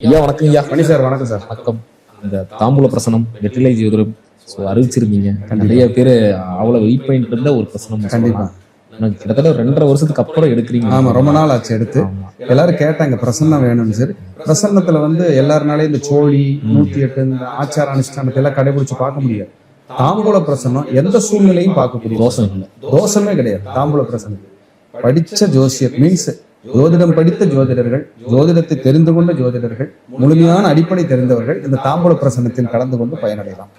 ஐயா வணக்கம் ஐயா. மணி சார் வணக்கம் சார். வணக்கம். இந்த தாம்பூல பிரசனம் வெற்றிலை ஜோதிடம் அறிவிச்சிருந்தீங்க. நிறைய பேர் அவ்வளவு வெயிட் பண்ணிட்டு இருந்த ஒரு பிரசனம். கண்டிப்பா கிட்டத்தட்ட 2.5 வருஷத்துக்கு அப்புறம் எடுக்கிறீங்க. ஆமா, ரொம்ப நாள் ஆச்சு எடுத்து. எல்லாரும் கேட்டாங்க பிரசன்னம் வேணும்னு. சார் பிரசன்னத்துல எல்லாருனாலே இந்த சோழி 108 இந்த ஆச்சார அனுஷ்டானத்தை எல்லாம் கடைபிடிச்சு பார்க்க முடியாது. தாம்பூல பிரசன்னம் எந்த சூழ்நிலையும் பார்க்கக்கூடிய தோஷம் இல்லை, தோஷமே கிடையாது. தாம்பூல பிரசனம் படிச்ச ஜோசியர் மீன்ஸ் ஜோதிடம் படித்த ஜோதிடர்கள், ஜோதிடத்தை தெரிந்து கொண்ட ஜோதிடர்கள், முழுமையான அடிப்படை தெரிந்தவர்கள் இந்த தாம்பூல பிரசன்னத்தில் கலந்து கொண்டு பயனடையலாம்.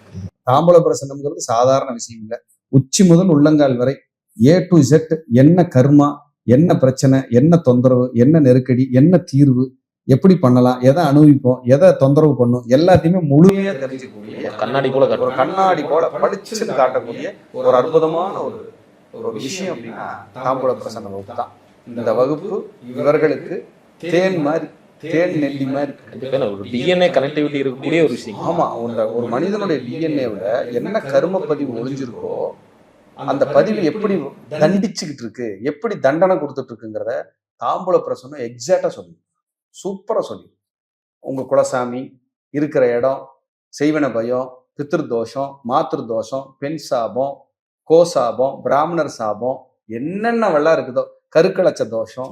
தாம்பூல பிரசன்னம்ங்கிறது சாதாரண விஷயம் இல்லை. உச்சி முதல் உள்ளங்கால் வரை A to Z என்ன கர்மா, என்ன பிரச்சனை, என்ன தொந்தரவு, என்ன நெருக்கடி, என்ன தீர்வு, எப்படி பண்ணலாம், எதை அனுபவிப்போம், எதை தொந்தரவு பண்ணும், எல்லாத்தையுமே முழுமையா தெரிஞ்சுக்கக்கூடிய கண்ணாடி போல ஒரு கண்ணாடி போல பளிச்சுன்னு காட்டக்கூடிய ஒரு அற்புதமான ஒரு விஷயம் அப்படின்னா தாம்பூல பிரசன்ன வகுப்பு தான். இந்த வகுப்பு இவர்களுக்கு தேன் மாதிரி, தேன் நெல்லி மாதிரி. ஒரு டிஎன்ஏ கனெக்டிவிட்டி இருக்கக்கூடிய ஒரு விஷயம். ஆமா, ஒரு மனிதனுடைய டிஎன்ஏவில என்ன கர்ம பதிவு ஒளிஞ்சிருக்கோ அந்த பதிவு எப்படி தண்டிச்சுக்கிட்டு இருக்கு, எப்படி தண்டனை கொடுத்துட்டு இருக்குங்கிறத தாம்பூல பிரசன்னம் எக்ஸாக்டா சொல்லி சூப்பரா சொல்லி. உங்க குலசாமி இருக்கிற இடம், செய்வன பயம், பித்ரு தோஷம், மாத்திரு தோஷம், பெண் சாபம், கோசாபம், பிராமணர் சாபம், என்னென்ன வெள்ளா இருக்குதோ, கருக்கலச்ச தோஷம்,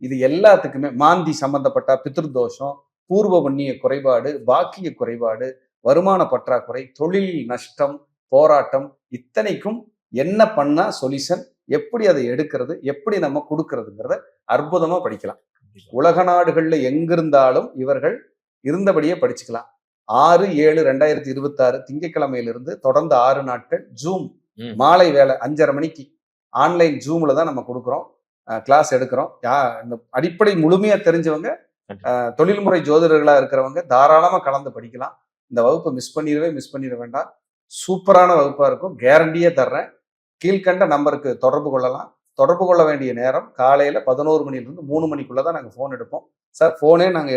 இது எல்லாத்துக்குமே மாந்தி சம்பந்தப்பட்ட பித்ரு தோஷம், பூர்வ புண்ணிய குறைபாடு, பாக்கிய குறைபாடு, வருமான பற்றாக்குறை, தொழில் நஷ்டம், போராட்டம், இத்தனைக்கும் என்ன பண்ணா சொல்யூஷன், எப்படி அதை எடுக்கிறது, எப்படி நம்ம கொடுக்கறதுங்கிறத அற்புதமா படிக்கலாம். உலக நாடுகள்ல எங்கிருந்தாலும் இவர்கள் இருந்தபடியே படிச்சுக்கலாம். 6/7/2026 திங்கட்கிழமையிலிருந்து தொடர்ந்து 6 நாட்கள் ஜூம் மாலை வேலை 5:30 மணிக்கு ஆன்லைன் ஜூம்ல தான் நம்ம கொடுக்குறோம், கிளாஸ் எடுக்கிறோம். இந்த அடிப்படை முழுமையா தெரிஞ்சவங்க, தொழில்முறை ஜோதிடர்களா இருக்கிறவங்க தாராளமா கலந்து படிக்கலாம். இந்த வகுப்பை மிஸ் பண்ணிட வேண்டாம். சூப்பரான வகுப்பா இருக்கும், கேரண்டியே தர்றேன். கீழ்கண்ட நம்பருக்கு தொடர்பு கொள்ளலாம். தொடர்பு கொள்ள வேண்டிய நேரம் காலையில 11 மணிலிருந்து 3 மணிக்குள்ளதான் நாங்க போன் எடுப்போம். சார் போனே நாங்க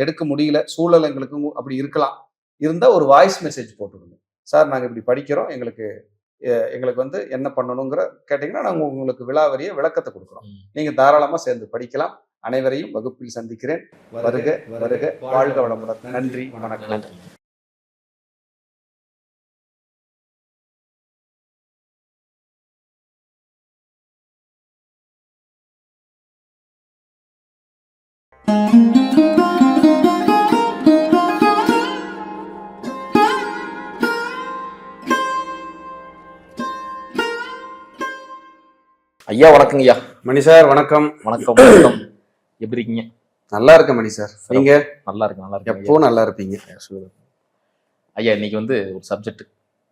எடுக்க முடியல, சூழல் எங்களுக்கு அப்படி இருக்கலாம், இருந்தா ஒரு வாய்ஸ் மெசேஜ் போட்டுருங்க. சார் நாங்க இப்படி படிக்கிறோம், எங்களுக்கு என்ன பண்ணணுங்கிற கேட்டீங்கன்னா நாங்க உங்களுக்கு விலாவரிய விளக்கத்தை கொடுக்குறோம். நீங்க தாராளமா சேர்ந்து படிக்கலாம். அனைவரையும் வகுப்பில் சந்திக்கிறேன். வருக வருக, வாழ்க வளமுடன். நன்றி, வணக்கம். ஐயா வணக்கம் ஐயா. மணி சார் வணக்கம். வணக்கம் வணக்கம். எப்படி இருக்கீங்க? நல்லா இருக்கேன் மணி சார். நீங்க? நல்லா இருக்கு. எப்போ நல்லா இருப்பீங்க ஐயா. இன்னைக்கு ஒரு சப்ஜெக்ட்,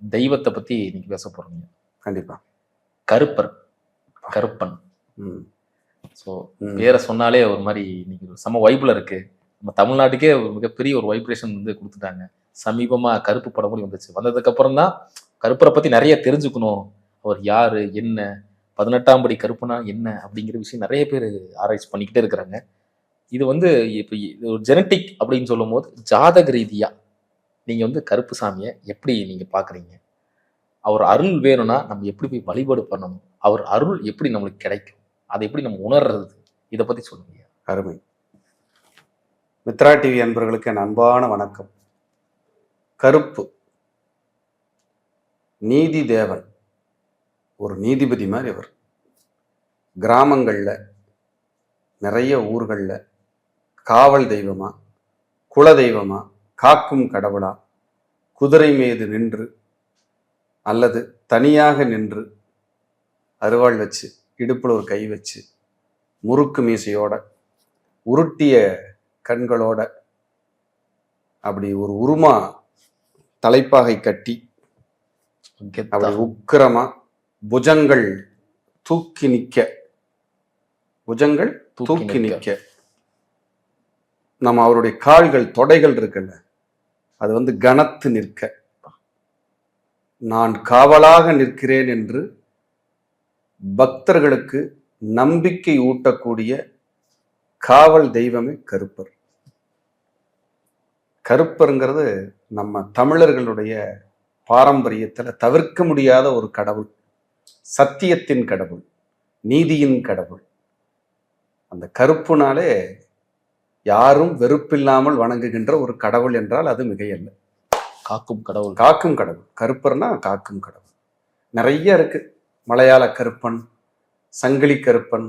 தெய்வத்தை பத்தி இன்னைக்கு பேச போறோம். கண்டிப்பா. கருப்பன். ஸோ பேரை சொன்னாலே ஒரு மாதிரி இன்னைக்கு செம வைப்ல இருக்கு. நம்ம தமிழ்நாட்டுக்கே ஒரு மிகப்பெரிய ஒரு வைப்ரேஷன் கொடுத்துட்டாங்க. சமீபமா கருப்பு படம் கூட வந்துச்சு. வந்ததுக்கு அப்புறம் தான் கருப்பரை பத்தி நிறைய தெரிஞ்சுக்கணும். அவர் யாரு, என்ன, 18ஆம் படி கருப்புனா என்ன அப்படிங்கிற விஷயம் நிறைய பேர் ஆராய்ச்சி பண்ணிக்கிட்டே இருக்கிறாங்க. இது இப்போ ஒரு ஜெனட்டிக் அப்படின்னு சொல்லும் போது ஜாதக ரீதியா நீங்க கருப்பு சாமியை எப்படி நீங்க பாக்குறீங்க? அவர் அருள் வேணும்னா நம்ம எப்படி போய் வழிபாடு பண்ணணும்? அவர் அருள் எப்படி நம்மளுக்கு கிடைக்கும்? அதை எப்படி நம்ம உணர்றது? இதை பத்தி சொல்லுங்க. அருமை. மித்ரா டிவி அன்பர்களுக்கு என் அன்பான வணக்கம். கருப்பு நீதி தேவன், ஒரு நீதிபதி மாதிரி. அவர் கிராமங்கள்ல நிறைய ஊர்கள்ல காவல் தெய்வமா, குல தெய்வமா, காக்கும் கடவுளா, குதிரை மீது நின்று அல்லது தனியாக நின்று அருவாள் வச்சு இடுப்புல ஒரு கை வச்சு முறுக்கு மீசையோட உருட்டிய கண்களோட அப்படி ஒரு உருமா தலைப்பாகை கட்டி அப்படி உக்கிரமா புஜங்கள் தூக்கி நிக்க நம்ம அவருடைய கால்கள் தொடைகள் இருக்குல்ல, அது கனத்து நிற்க, நான் காவலாக நிற்கிறேன் என்று பக்தர்களுக்கு நம்பிக்கை ஊட்டக்கூடிய காவல் தெய்வமே கருப்பர். கருப்பருங்கிறது நம்ம தமிழர்களுடைய பாரம்பரியத்துல தவிர்க்க முடியாத ஒரு கடவுள். சத்தியத்தின் கடவுள், நீதியின் கடவுள். அந்த கருப்புனாலே யாரும் வெறுப்பில்லாமல் வணங்குகின்ற ஒரு கடவுள் என்றால் அது மிகையல்ல. காக்கும் கடவுள். காக்கும் கடவுள். கருப்பர்னா காக்கும் கடவுள். நிறைய இருக்கு. மலையாள கருப்பன், சங்கிலி கருப்பன்,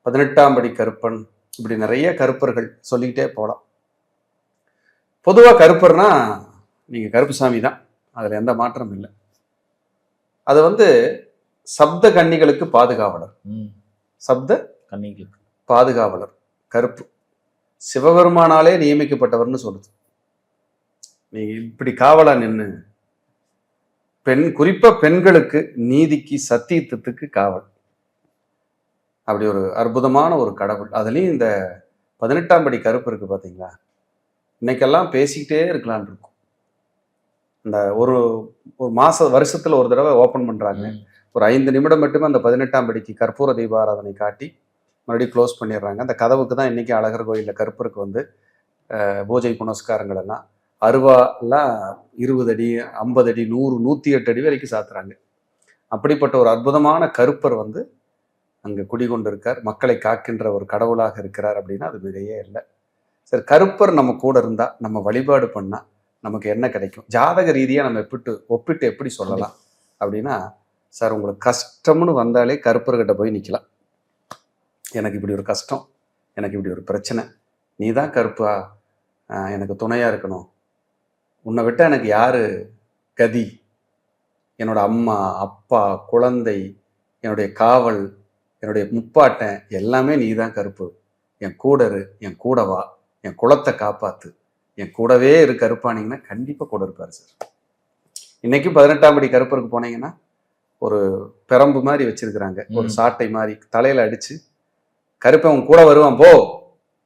18ஆம் படி கருப்பன், இப்படி நிறைய கருப்பர்கள் சொல்லிக்கிட்டே போகலாம். பொதுவாக கருப்பர்னா நீங்க கருப்புசாமி தான், அதுல எந்த மாற்றம் இல்லை. அது சப்த கன்னிகளுக்கு பாதுகாவலர். சப்த கன்னிகளுக்கு பாதுகாவலர் கருப்பு. சிவபெருமானாலே நியமிக்கப்பட்டவர்னு சொல்லுது. நீ இப்படி காவலா நின்று குறிப்பா பெண்களுக்கு நீதிக்கு சத்தியத்துக்கு காவல். அப்படி ஒரு அற்புதமான ஒரு கடவுள். அதுலயும் இந்த 18ஆம் படி கருப்பு இருக்கு பாத்தீங்களா, இன்னைக்கெல்லாம் பேசிக்கிட்டே இருக்கலான் இருக்கும். இந்த ஒரு வருஷத்துல ஒரு தடவை ஓபன் பண்றாங்க. ஒரு 5 நிமிடம் மட்டுமே அந்த 18ஆம் படிக்கு கற்பூர தீபாராதனை காட்டி மறுபடியும் க்ளோஸ் பண்ணிடுறாங்க. அந்த கதவுக்கு தான் இன்னைக்கு அழகர் கோயிலில் கருப்பருக்கு பூஜை புனஸ்காரங்கள் எல்லாம் அருவாலாம் 20 அடி 50 அடி 100 108 அடி வரைக்கும் சாத்துறாங்க. அப்படிப்பட்ட ஒரு அற்புதமான கருப்பர் அங்கே குடிகொண்டு இருக்கார். மக்களை காக்கின்ற ஒரு கடவுளாக இருக்கிறார் அப்படின்னா அது மிகையே இல்லை. சரி, கருப்பர் நம்ம கூட இருந்தா, நம்ம வழிபாடு பண்ணா நமக்கு என்ன கிடைக்கும்? ஜாதக ரீதியாக நம்ம ஒப்பிட்டு எப்படி சொல்லலாம் அப்படின்னா, சார் உங்களுக்கு கஷ்டம்னு வந்தாலே கருப்பர்கிட்ட போய் நிற்கலாம். எனக்கு இப்படி ஒரு கஷ்டம், எனக்கு இப்படி ஒரு பிரச்சனை, நீ தான் கருப்பா எனக்கு துணையா இருக்கணும், உன்னை விட்டா எனக்கு யாரு கதி, என்னோட அம்மா அப்பா குழந்தை என்னுடைய காவல் என்னுடைய முப்பாட்டன் எல்லாமே நீ தான் கருப்பு, என் கூட இரு, என் கூட வா, என் குலத்தை காப்பாத்து, என் கூடவே இரு கருப்பானீங்கன்னா கண்டிப்பா கூட இருப்பாரு சார். இன்னைக்கு 18ஆம் படி கருப்பருக்கு போனீங்கன்னா ஒரு பெரம்பு மாதிரி வச்சிருக்கிறாங்க, ஒரு சாட்டை மாதிரி தலையில அடிச்சு கருப்பன் உன் கூட வருவான் போ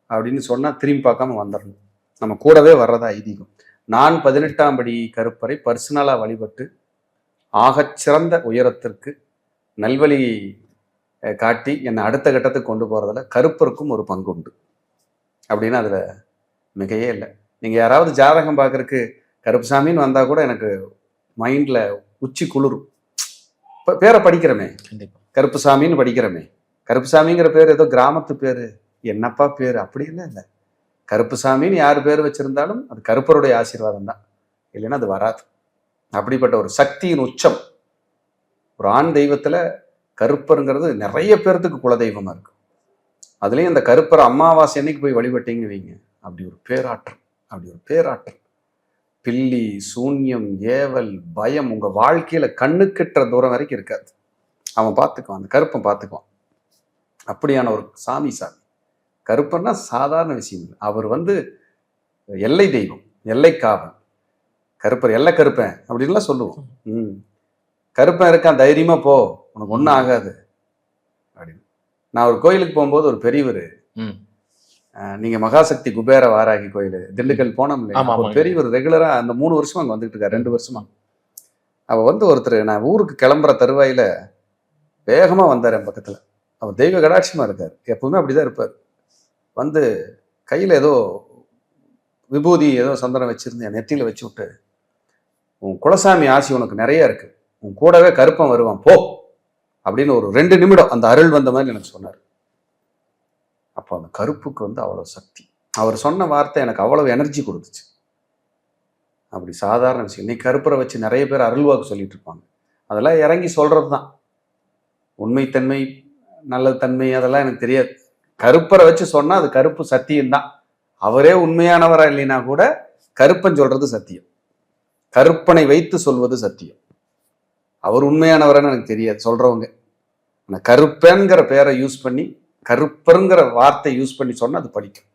அப்படின்னு சொன்னா திரும்பி பார்க்காம வந்துடணும். நம்ம கூடவே வர்றதா ஐதீகம். நான் 18ஆம் படி கருப்பரை பர்சனலா வழிபட்டு ஆகச்சிறந்த உயரத்திற்கு நல்வழி காட்டி என்னை அடுத்த கட்டத்துக்கு கொண்டு போறதுல கருப்பருக்கும் ஒரு பங்கு உண்டு அப்படின்னா அதுல மிகையே இல்லை. நீங்க யாராவது ஜாதகம் பார்க்கறதுக்கு கருப்புசாமின்னு வந்தா கூட எனக்கு மைண்ட்ல உச்சி குளிரும். பேரை படிக்கிறமே, கருப்புசாமின்னு படிக்கிறமே, கருப்புசாமிங்கிற பேர் ஏதோ கிராமத்து பேரு, என்னப்பா பேரு, அப்படி இல்லை. கருப்புசாமின்னு யார் பேர் வச்சிருந்தாலும் அது கருப்பருடைய ஆசீர்வாதம் தான், இல்லைன்னா அது வராது. அப்படிப்பட்ட ஒரு சக்தியின் உச்சம். ஒரு ஆண் தெய்வத்துல கருப்பருங்கிறது நிறைய பேர்த்துக்கு குலதெய்வமா இருக்கு. அதுலயும் அந்த கருப்பர் அமாவாசை அன்னைக்கு போய் வழிபட்டீங்க வைங்க, அப்படி ஒரு பேராற்றல். பில்லி சூன்யம் ஏவல் பயம் உங்க வாழ்க்கையில கண்ணுக்கெட்டுற தூரம் வரைக்கும் இருக்காது. அவன் பார்த்துக்குவான், அந்த கருப்பன் பார்த்துக்குவான். அப்படியான ஒரு சாமி. கருப்பன்னா சாதாரண விஷயம் இல்லை. அவர் எல்லை தெய்வம், எல்லை காவல். கருப்பர் எல்லை கருப்பன் அப்படின்லாம் சொல்லுவோம். கருப்பன் இருக்கான், தைரியமா போ, உனக்கு ஒன்றும் ஆகாது அப்படின்னு. நான் ஒரு கோயிலுக்கு போகும்போது ஒரு பெரியவர், நீங்க மகாசக்தி குபேர வாராகி கோயில் திண்டுக்கல் போனோம், ஒரு பெரியவர் ரெகுலரா அந்த 3 வருஷமா அங்க வந்துட்டு இருக்காரு, 2 வருஷமா. அவ ஒருத்தர் நான் ஊருக்கு கிளம்புற தருவாயில வேகமா வந்தார் என் பக்கத்துல. அவர் தெய்வ கடாட்சியமா இருக்காரு, எப்பவுமே அப்படிதான் இருப்பார். கையில ஏதோ விபூதி ஏதோ சந்தனம் வச்சிருந்து என் நெத்தியில வச்சு விட்டு, உன் குலசாமி ஆசி உனக்கு நிறைய இருக்கு, உன் கூடவே கருப்பன் வருவான் போ அப்படின்னு ஒரு 2 நிமிடம் அந்த அருள் வந்த மாதிரி எனக்கு சொன்னார். அப்போ அந்த கருப்புக்கு அவ்வளவு சக்தி. அவர் சொன்ன வார்த்தை எனக்கு அவ்வளவு எனர்ஜி கொடுத்துச்சு. அப்படி சாதாரண விஷயம். இன்னைக்கு கருப்பரை வச்சு நிறைய பேர் அருள்வாக்கு சொல்லிட்டு இருப்பாங்க. அதெல்லாம் இறங்கி சொல்றது தான். உண்மைத்தன்மை நல்ல தன்மை அதெல்லாம் எனக்கு தெரியாது. கருப்பரை வச்சு சொன்னா அது கருப்பு சத்தியம்தான். அவரே உண்மையானவரா இல்லைன்னா கூட கருப்பன் சொல்றது சத்தியம், கருப்பனை வைத்து சொல்வது சத்தியம். அவர் உண்மையானவரான்னு எனக்கு தெரியாது சொல்றவங்க. ஆனா கருப்பன்கிற பேரை யூஸ் பண்ணி, கருப்பருங்கிற வார்த்தை யூஸ் பண்ணி சொன்னா அது படிக்கும்.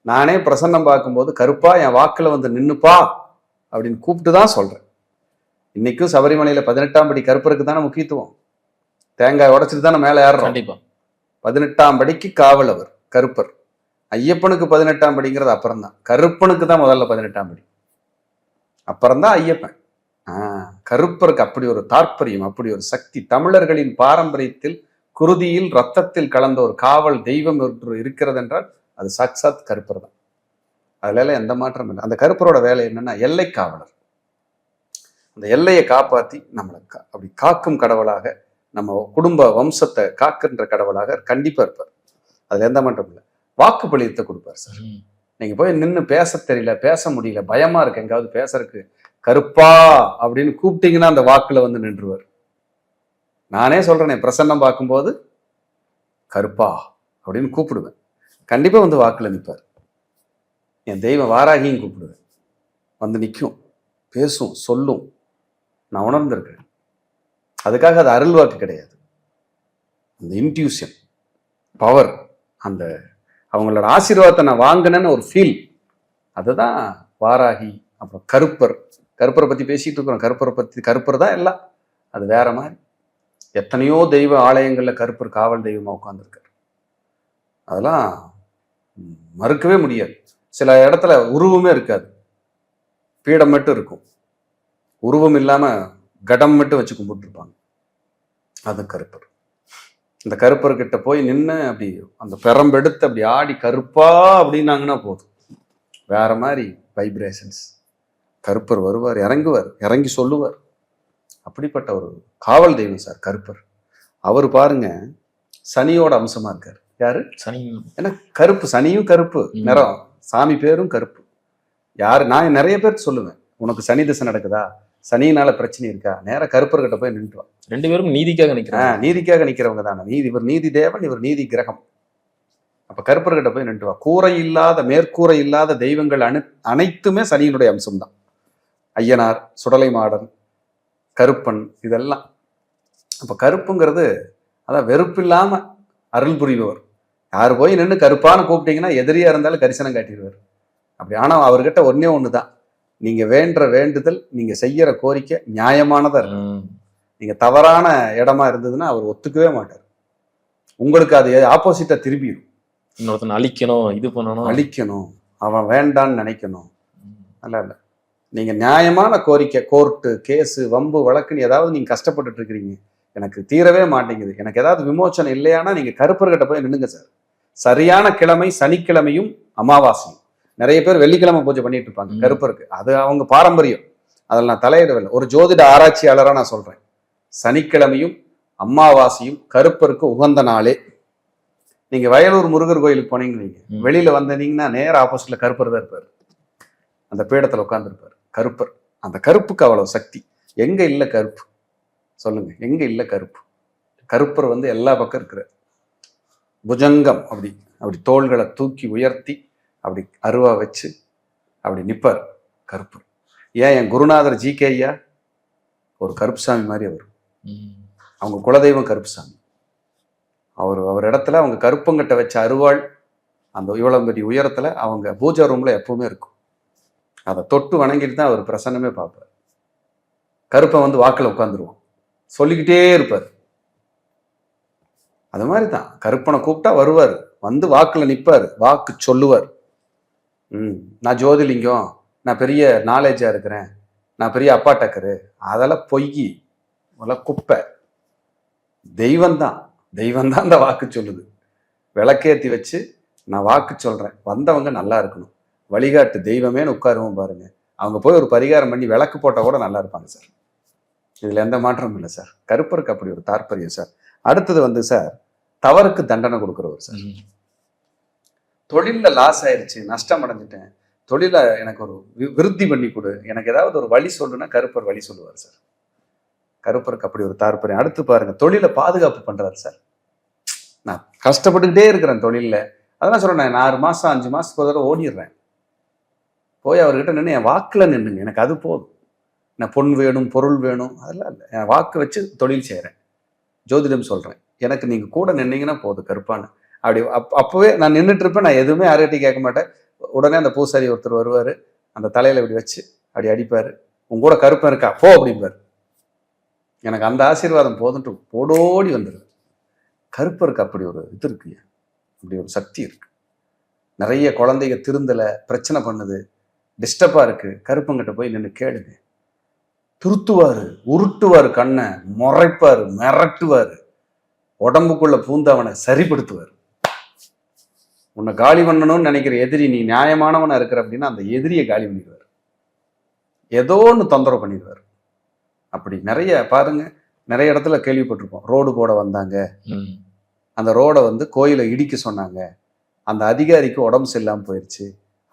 நானே பிரசன்னம் பார்க்கும்போது கருப்பா என் வாக்குல நின்னுப்பா அப்படின்னு கூப்பிட்டு தான் சொல்றேன். இன்னைக்கும் சபரிமலையில 18ஆம் படி கருப்பருக்கு தானே முக்கியத்துவம். தேங்காய் உடைச்சிட்டு தானே மேல ஏறுறோம். 18ஆம் படிக்கு காவல் அவர் கருப்பர். ஐயப்பனுக்கு 18ஆம் படிங்கிறது அப்புறம் தான், கருப்பனுக்கு தான் முதல்ல 18ஆம் படி, அப்புறம்தான் ஐயப்பன். கருப்பருக்கு அப்படி ஒரு தாற்பயம், அப்படி ஒரு சக்தி. தமிழர்களின் பாரம்பரியத்தில் குருதியில் ரத்தத்தில் கலந்த ஒரு காவல் தெய்வம் இருக்கிறது என்றால் அது சாக்சாத் கருப்பர் தான். அதுல எந்த மாற்றம் இல்லை. அந்த கருப்பரோட வேலை என்னன்னா எல்லை காவலர். அந்த எல்லையை காப்பாற்றி நம்மளை அப்படி காக்கும் கடவுளாக, நம்ம குடும்ப வம்சத்தை காக்கின்ற கடவுளாக கண்டிப்பா இருப்பார். அதுல எந்த மாற்றம் இல்லை. வாக்கு பலியத்தை கொடுப்பார் சார். நீங்க போய் நின்று பேச தெரியல, பேச முடியல, பயமா இருக்கு, எங்காவது பேசுறதுக்கு, கருப்பா அப்படின்னு கூப்பிட்டீங்கன்னா அந்த வாக்குல வந்து நின்றுவார். நானே சொல்றேனே, பிரசன்னம் பார்க்கும்போது கருப்பா அப்படின்னு கூப்பிடுவேன், கண்டிப்பா வந்து வாக்குல நிற்பார். என் தெய்வம் வாராகியும் கூப்பிடுவேன், வந்து நிற்கும், பேசும், சொல்லும். நான் உணர்ந்திருக்கேன். அதுக்காக அது அருள் வாக்கு கிடையாது, அந்த இன்ட்யூஷன் பவர், அந்த அவங்களோட ஆசீர்வாதத்தை நான் வாங்கினேன்னு ஒரு ஃபீல், அதுதான் வாராகி. அப்புறம் கருப்பர், கருப்பரை பற்றி பேசிட்டு இருக்கிறோம். கருப்பரை பற்றி, கருப்பர் தான் எல்லாம், அது வேற மாதிரி. எத்தனையோ தெய்வ ஆலயங்களில் கருப்பர் காவல் தெய்வமாக உட்காந்துருக்காரு. அதெல்லாம் மறுக்கவே முடியாது. சில இடத்துல உருவமே இருக்காது, பீடம் மட்டும் இருக்கும், உருவம் இல்லாமல் கடம் மட்டும் வச்சு கும்பிட்டுருப்பாங்க. அது கருப்பர். இந்த கருப்பர்கிட்ட போய் நின்று அப்படி அந்த பெரம்பெடுத்து அப்படி ஆடி கருப்பா அப்படின்னாங்கன்னா போதும், வேற மாதிரி வைப்ரேஷன்ஸ். கருப்பர் வருவார், இறங்குவார், இறங்கி சொல்லுவார். அப்படிப்பட்ட ஒரு காவல் தெய்வம் சார் கருப்பர். அவர் பாருங்க சனியோட அம்சமா இருக்காரு. யாரு? சனி. ஏன்னா கருப்பு, சனியும் கருப்பு நிறம், சாமி பேரும் கருப்பு. யாரு, நான் நிறைய பேர் சொல்லுவேன், உனக்கு சனி திசை நடக்குதா, சனியினால பிரச்சனை இருக்கா, நேர கருப்பர்கிட்ட போய் நின்றுவான். 2 பேரும் நீதிக்காக நிற்கிறாங்க. நீதிக்காக நிக்கிறவங்க தானே. இவர் நீதி தேவன், இவர் நீதி கிரகம். அப்ப கருப்பர்கிட்ட போய் நின்றுவா. கூரை இல்லாத, மேற்கூரை இல்லாத தெய்வங்கள் அனைத்துமே சனியினுடைய அம்சம்தான். ஐயனார், சுடலை மாடன், கருப்பன், இதெல்லாம். அப்ப கருப்புங்கிறது அதான் வெறுப்பு இல்லாம அருள் புரிபவர். யாரு போய் நின்று கருப்பான்னு கூப்பிட்டீங்கன்னா எதிரியா இருந்தாலும் கரிசனம் காட்டிடுவார். அப்படி. ஆனா அவர்கிட்ட ஒன்னே ஒண்ணுதான், நீங்க வேண்ட வேண்டுதல், நீங்க செய்யற கோரிக்கை நியாயமானதா இருக்கும். நீங்க தவறான இடமா இருந்ததுன்னா அவர் ஒத்துக்கவே மாட்டார். உங்களுக்கு அது ஆப்போசிட்டா திரும்பிடும். இன்னொருத்தன் அழிக்கணும், இது பண்ணணும், அழிக்கணும், அவன் வேண்டான்னு நினைக்கணும். அல்ல இல்ல, நீங்க நியாயமான கோரிக்கை, கோர்ட்டு கேஸு வம்பு வழக்குன்னு ஏதாவது நீங்க கஷ்டப்பட்டுட்டு இருக்கிறீங்க, எனக்கு தீரவே மாட்டேங்குது, எனக்கு ஏதாவது விமோச்சனம் இல்லையானா நீங்க கருப்பர்கிட்ட போய் நின்னுங்க சார். சரியான கிழமை சனிக்கிழமையும் அமாவாசையும். நிறைய பேர் வெள்ளிக்கிழமை பூஜை பண்ணிட்டு இருப்பாங்க கருப்பருக்கு, அது அவங்க பாரம்பரியம், அதில் நான் தலையிடவில்லை. ஒரு ஜோதிட ஆராய்ச்சியாளராக நான் சொல்றேன், சனிக்கிழமையும் அமாவாசையும் கருப்பருக்கு உகந்த நாளே. நீங்க வயலூர் முருகர் கோயிலுக்கு போனீங்கன்னு வைங்க, வெளியில வந்தீங்கன்னா நேர ஆப்போசிட்ல கருப்பர் தான் இருப்பார், அந்த பீடத்துல உட்கார்ந்துருப்பார் கருப்பர். அந்த கருப்புக்கு அவ்வளவு சக்தி. எங்க இல்ல கருப்பு சொல்லுங்க, எங்க இல்ல கருப்பு? கருப்பர் வந்து எல்லா பக்கம் இருக்கிற புஜங்கம், அப்படி அப்படி தோள்களை தூக்கி உயர்த்தி அப்படி அருவா வச்சு அப்படி நிப்பார் கருப்பர். ஏன் என் குருநாதர் ஜி.கே. ஐயா ஒரு கருப்புசாமி மாதிரி அவர், அவங்க குலதெய்வம் கருப்புசாமி. அவர் இடத்துல அவங்க கருப்பங்கிட்ட வச்ச அருவாள் அந்த இவ்வளவு பெரிய உயரத்துல அவங்க பூஜா ரூம்ல எப்பவுமே இருக்கும். அதை தொட்டு வணங்கிட்டு தான் அவர் பிரசன்னமே பார்ப்பார். கருப்பை வந்து வாக்கில் உட்காந்துருவோம், சொல்லிக்கிட்டே இருப்பார். அது மாதிரி தான் கருப்பனை கூப்பிட்டா வருவார், வந்து வாக்குல நிற்பார், வாக்கு சொல்லுவார். நான் ஜோதிலிங்கம், நான் பெரிய நாலேஜா இருக்கிறேன், நான் பெரிய அப்பா டக்கரு, அதெல்லாம் பொய், அதெல்லாம் குப்பை. தெய்வம்தான், தெய்வம்தான் அந்த வாக்கு சொல்லுது. விளக்கேற்றி வச்சு நான் வாக்கு சொல்றேன், வந்தவங்க நல்லா இருக்கணும், வழிகாட்டு தெய்வமேன்னு உட்காருவோம் பாருங்க. அவங்க போய் ஒரு பரிகாரம் பண்ணி விளக்கு போட்டால் கூட நல்லா இருப்பாங்க சார். இதுல எந்த மாற்றமும் இல்லை சார். கருப்பருக்கு அப்படி ஒரு தாற்பயம் சார். அடுத்தது வந்து சார், தவறுக்கு தண்டனை கொடுக்குறவர் சார். தொழில்ல லாஸ் ஆயிடுச்சு, நஷ்டம் அடைஞ்சிட்டேன், தொழில எனக்கு ஒரு விருத்தி பண்ணி கொடு, எனக்கு ஏதாவது ஒரு வழி சொல்லுன்னா கருப்பர் வழி சொல்லுவார் சார். கருப்பருக்கு அப்படி ஒரு தாற்பயம். அடுத்து பாருங்க, தொழிலை பாதுகாப்பு பண்றாரு சார். நான் கஷ்டப்பட்டுக்கிட்டே இருக்கிறேன் தொழில்ல, அதெல்லாம் சொல்றேன், நான் 6 மாசம் 5 மாசத்துக்கு ஒரு தடவை ஓடிடுறேன். போய் அவர்கிட்ட நின்று என் வாக்குல நின்றுங்க, எனக்கு அது போதும். நான் பொன் வேணும், பொருள் வேணும், அதெல்லாம் இல்லை, என் வாக்கு வச்சு தொழில் செய்கிறேன், ஜோதிடம் சொல்றேன், எனக்கு நீங்க கூட நின்னீங்கன்னா போதும் கருப்பான்னு. அப்படி அப்பவே நான் நின்றுட்டு இருப்பேன், நான் எதுவுமே யார்கிட்டையும் கேட்க மாட்டேன். உடனே அந்த பூசாரி ஒருத்தர் வருவார், அந்த தலையில இப்படி வச்சு அப்படி அடிப்பார், உங்க கூட கருப்பன் இருக்கா போ அப்படிம்பார். எனக்கு அந்த ஆசீர்வாதம் போதுன்ட்டு போடோடி வந்துடுது. கருப்பருக்கு அப்படி ஒரு இது இருக்கு, அப்படி ஒரு சக்தி இருக்கு. நிறைய குழந்தைங்க திருந்தலை, பிரச்சனை பண்ணுது, டிஸ்டர்பா இருக்கு, கருப்பங்கிட்ட போய் நின்று கேளுங்க, திருத்துவாரு, உருட்டுவாரு, கண்ணை முறைப்பாரு, மிரட்டுவாரு, உடம்புக்குள்ள பூந்தவனை சரிப்படுத்துவார். உன்னை காலி பண்ணணும்னு நினைக்கிற எதிரி, நீ நியாயமானவனா இருக்கிற அப்படின்னா அந்த எதிரியை காலி பண்ணிடுவார், ஏதோ ஒன்று தொந்தரவு பண்ணிடுவார். அப்படி நிறைய பாருங்க, நிறைய இடத்துல கேள்விப்பட்டிருப்போம், ரோடு போட வந்தாங்க, அந்த ரோடை வந்து கோயிலை இடிக்க சொன்னாங்க, அந்த அதிகாரிக்கு உடம்பு சரியில்லாமல் போயிடுச்சு,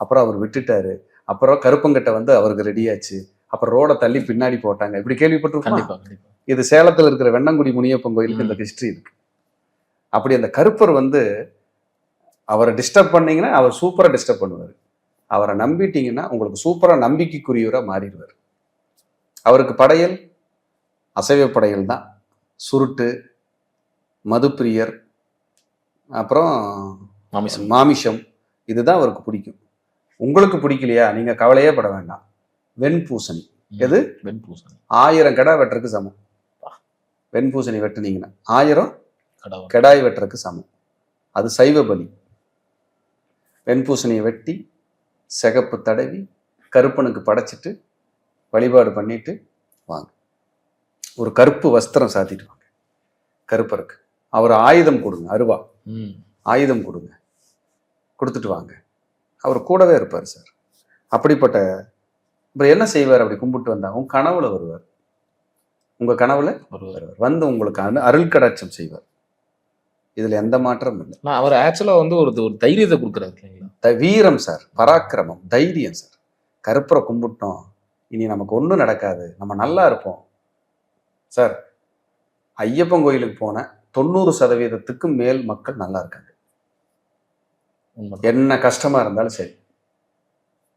அப்புறம் அவர் விட்டுட்டாரு, அப்புறம் கருப்பங்கட்டை வந்து அவருக்கு ரெடியாச்சு, அப்புறம் ரோட தள்ளி பின்னாடி போட்டாங்க. இப்படி கேள்விப்பட்டிருக்கோம். கண்டிப்பா கண்டிப்பா. இது சேலத்துல இருக்கிற வெண்ணங்குடி முனியப்பன் கோயிலுக்கு இந்த ஹிஸ்டரி இருக்கு. அப்படி அந்த கருப்பர் வந்து அவரை டிஸ்டர்ப் பண்ணீங்கன்னா அவர் சூப்பரா டிஸ்டர்ப் பண்ணுவார். அவரை நம்பிட்டீங்கன்னா உங்களுக்கு சூப்பரா நம்பிக்கைக்குரியவரா மாறிடுவார். அவருக்கு படையல் அசைவ படையல் தான். சுருட்டு, மதுப்பிரியர், அப்புறம் மாமிசம். மாமிசம், இதுதான் அவருக்கு பிடிக்கும். உங்களுக்கு பிடிக்கலையா, நீங்க கவலையே பட வேண்டாம். வெண்பூசணி, எது வெண்பூசணி 1000 கடா வெட்டுறதுக்கு சமம். வெண்பூசணி வெட்டுனீங்கன்னா 1000 கடவுள். கெடாய் வெட்டுறதுக்கு சமம். அது சைவ பலி. வெண்பூசணியை வெட்டி சிகப்பு தடவி கருப்பனுக்கு படைச்சிட்டு வழிபாடு பண்ணிட்டு வாங்க. ஒரு கருப்பு வஸ்திரம் சாத்திட்டு வாங்க கருப்பருக்கு. அவர் ஆயுதம் கொடுங்க, அருவா ஆயுதம் கொடுங்க, கொடுத்துட்டு வாங்க. அவர் கூடவே இருப்பார் சார். அப்படிப்பட்ட அப்புறம் என்ன செய்வார்? அப்படி கும்பிட்டு வந்தா உங்க கனவுல வருவார். உங்க கனவுல வருவார். வந்து உங்களுக்கு அருள் கடாட்சம் செய்வார். இதுல எந்த மாற்றமும் இல்லை. அவர் ஆக்சுவலா வந்து ஒரு தைரியத்தை கொடுக்குறாரு இல்லைங்களா? வீரம் சார், பராக்கிரமம், தைரியம் சார். கருப்பரை கும்பிட்டோம், இனி நமக்கு ஒன்றும் நடக்காது, நம்ம நல்லா இருப்போம் சார். ஐயப்பன் கோயிலுக்கு போன 90% மேல் மக்கள் நல்லா இருக்காங்க. என்ன கஷ்டமா இருந்தாலும் சரி,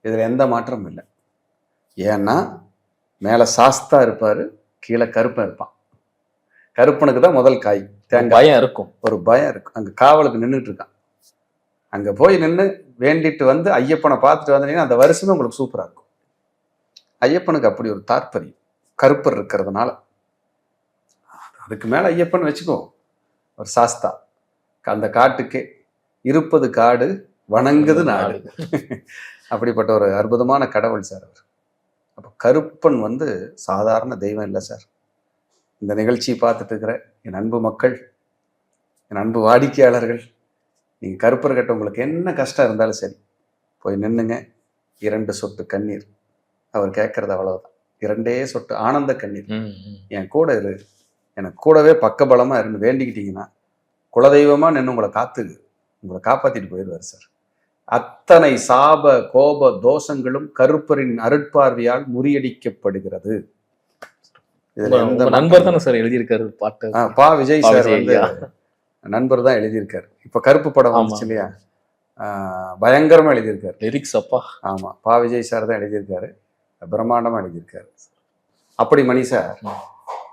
இதுல எந்த மாற்றமும் இல்லை. ஏன்னா மேல சாஸ்தா இருப்பாரு, கீழே கருப்பன் இருப்பான். கருப்பனுக்கு தான் முதல் காய் தேங்காய். பயம் இருக்கும், ஒரு பயம் இருக்கும். அங்க காவலுக்கு நின்றுட்டு இருக்கான். அங்க போய் நின்று வேண்டிட்டு வந்து ஐயப்பனை பார்த்துட்டு வந்தீங்கன்னா அந்த வருஷமே உங்களுக்கு சூப்பரா இருக்கும். ஐயப்பனுக்கு அப்படி ஒரு தாற்பயம் கருப்பர் இருக்கிறதுனால. அதுக்கு மேல ஐயப்பன் வச்சுக்கோ, ஒரு சாஸ்தா. அந்த காட்டுக்கே இருப்பது காடு, வணங்குது நாடு. அப்படிப்பட்ட ஒரு அற்புதமான கடவுள் சார் அவர். அப்ப கருப்பன் வந்து சாதாரண தெய்வம் இல்லை சார். இந்த நிகழ்ச்சியை பார்த்துட்டு இருக்கிற என் அன்பு மக்கள், என் அன்பு வாடிக்கையாளர்கள், நீங்க கருப்பர் கிட்ட உங்களுக்கு என்ன கஷ்டம் இருந்தாலும் சரி போய் நின்னுங்க. 2 சொட்டு கண்ணீர் அவர் கேட்கறது அவ்வளவுதான். 2 சொட்டு ஆனந்த கண்ணீர். என் கூட இரு, எனக்கு கூடவே பக்கபலமா இருந்து வேண்டிக்கிட்டீங்கன்னா குலதெய்வமா நின்று உங்களை காப்பாத்திட்டு போயிடுவார் சார். அத்தனை சாப கோப தோஷங்களும் கருப்பரின் அருட்பார்வையால் முறியடிக்கப்படுகிறது. நண்பர் தானே சார் எழுதியிருக்காரு பாட்டு. பா விஜய் சார் வந்து நண்பர் தான் எழுதியிருக்காரு. இப்ப கருப்பு படம் வந்துச்சு இல்லையா, பயங்கரமா எழுதியிருக்காரு லிரிக்ஸ். அப்பா ஆமா, பா விஜய் சார் தான் எழுதியிருக்காரு, பிரம்மாண்டமா எழுதியிருக்காரு. அப்படி மணி சார்,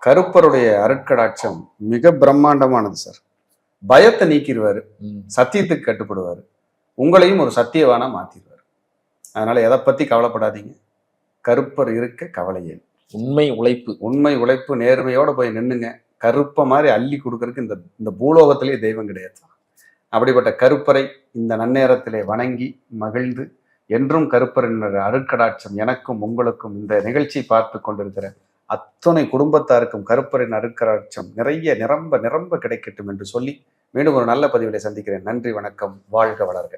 கருப்பருடைய அருட்கடாட்சம் மிக பிரம்மாண்டமானது சார். பயத்தை நீக்கிடுவாரு, சத்தியத்துக்கு கட்டுப்படுவாரு, உங்களையும் ஒரு சத்தியவானா மாத்திடுவார். அதனால எதை பத்தி கவலைப்படாதீங்க. கருப்பர் இருக்க கவலையே. உண்மை உழைப்பு நேர்மையோட போய் நின்னுங்க. கருப்பை மாதிரி அள்ளி கொடுக்கறதுக்கு இந்த பூலோகத்திலேயே தெய்வம் கிடையாது. அப்படிப்பட்ட கருப்பரை இந்த நன்னேரத்திலே வணங்கி மகிழ்ந்து, என்றும் கருப்பரின் அருட்கடாட்சம் எனக்கும் உங்களுக்கும் இந்த நிகழ்ச்சி பார்த்து கொண்டிருக்கிற அத்தனை குடும்பத்தாருக்கும் கருப்பரின் அருட்கடாட்சம் நிறைய நிரம்ப கிடைக்கட்டும் என்று சொல்லி மீண்டும் ஒரு நல்ல பதிவிலை சந்திக்கிறேன். நன்றி, வணக்கம், வாழ்க வளர்க.